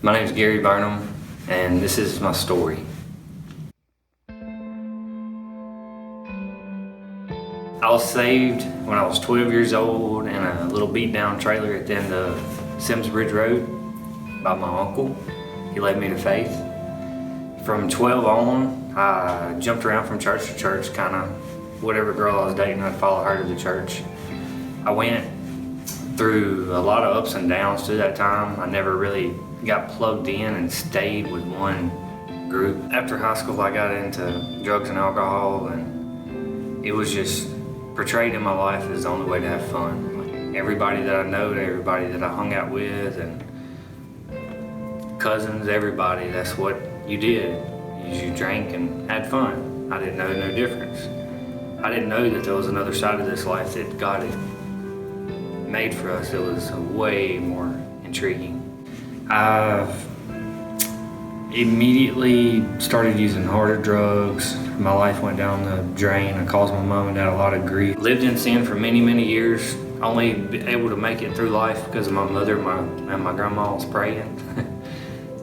My name is Gary Burnham, and this is my story. I was saved when I was 12 years old in a little beat-down trailer at the end of Sims Bridge Road by my uncle. He led me to faith. From 12 on, I jumped around from church to church, kind of whatever girl I was dating, I'd follow her to the church. I went through a lot of ups and downs through that time. I never really got plugged in and stayed with one group. After high school, I got into drugs and alcohol, and it was just portrayed in my life as the only way to have fun. Like everybody that I know, everybody that I hung out with, and cousins, everybody, that's what you did. You drank and had fun. I didn't know no difference. I didn't know that there was another side of this life that God had made for us. It was way more intriguing. I immediately started using harder drugs. My life went down the drain. I caused my mom and dad a lot of grief. Lived in sin for many, many years. Only able to make it through life because of my mother and my grandma was praying.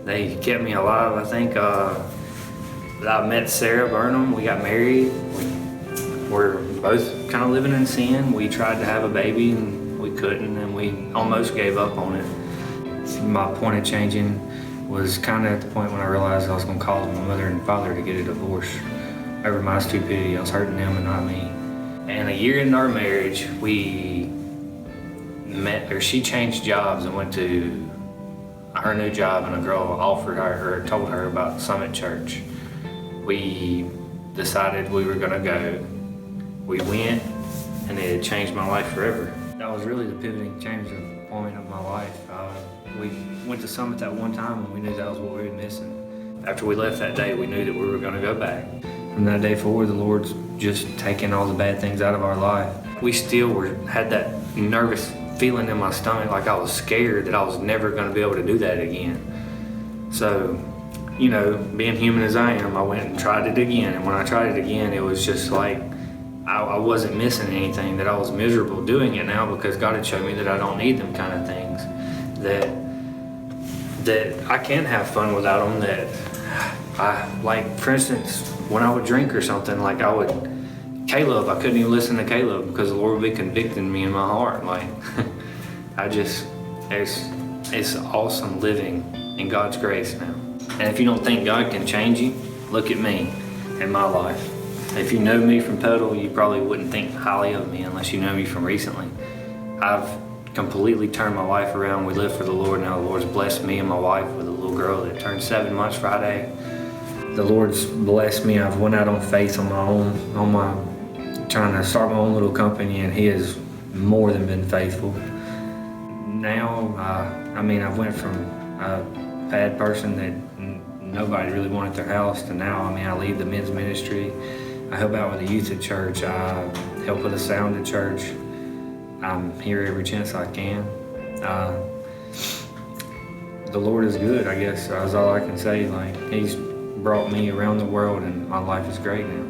They kept me alive. I think I met Sarah Burnham. We got married. We're both kind of living in sin. We tried to have a baby and we couldn't, and we almost gave up on it. My point of changing was kind of at the point when I realized I was going to cause my mother and father to get a divorce over my stupidity. I was hurting them and not me. And a year into our marriage, we met, or she changed jobs and went to her new job, and a girl offered her, or told her about Summit Church. We decided we were going to go. We went, and it changed my life forever. That was really the pivoting changing point of my life. We went to Summit that one time, and we knew that was what we were missing. After we left that day, we knew that we were going to go back. From that day forward, the Lord's just taking all the bad things out of our life. We still had that nervous feeling in my stomach, like I was scared that I was never going to be able to do that again. So, you know, being human as I am, I went and tried it again. And when I tried it again, it was just like I wasn't missing anything, that I was miserable doing it now because God had shown me that I don't need them kind of things. That I can have fun without them, that like for instance, when I would drink or something, like Caleb, I couldn't even listen to Caleb because the Lord would be convicting me in my heart. Like, it's awesome living in God's grace now. And if you don't think God can change you, look at me and my life. If you know me from Pedal, you probably wouldn't think highly of me unless you know me from recently. I've completely turned my life around. We live for the Lord now. The Lord's blessed me and my wife with a little girl that turned 7 months Friday. The Lord's blessed me. I've went out on faith on my own, trying to start my own little company, and He has more than been faithful. Now, I've went from a bad person that nobody really wanted their house to now, I lead the men's ministry. I help out with the youth at church. I help with the sound at church. I'm here every chance I can. The Lord is good, I guess. That's all I can say. Like, He's brought me around the world, and my life is great now.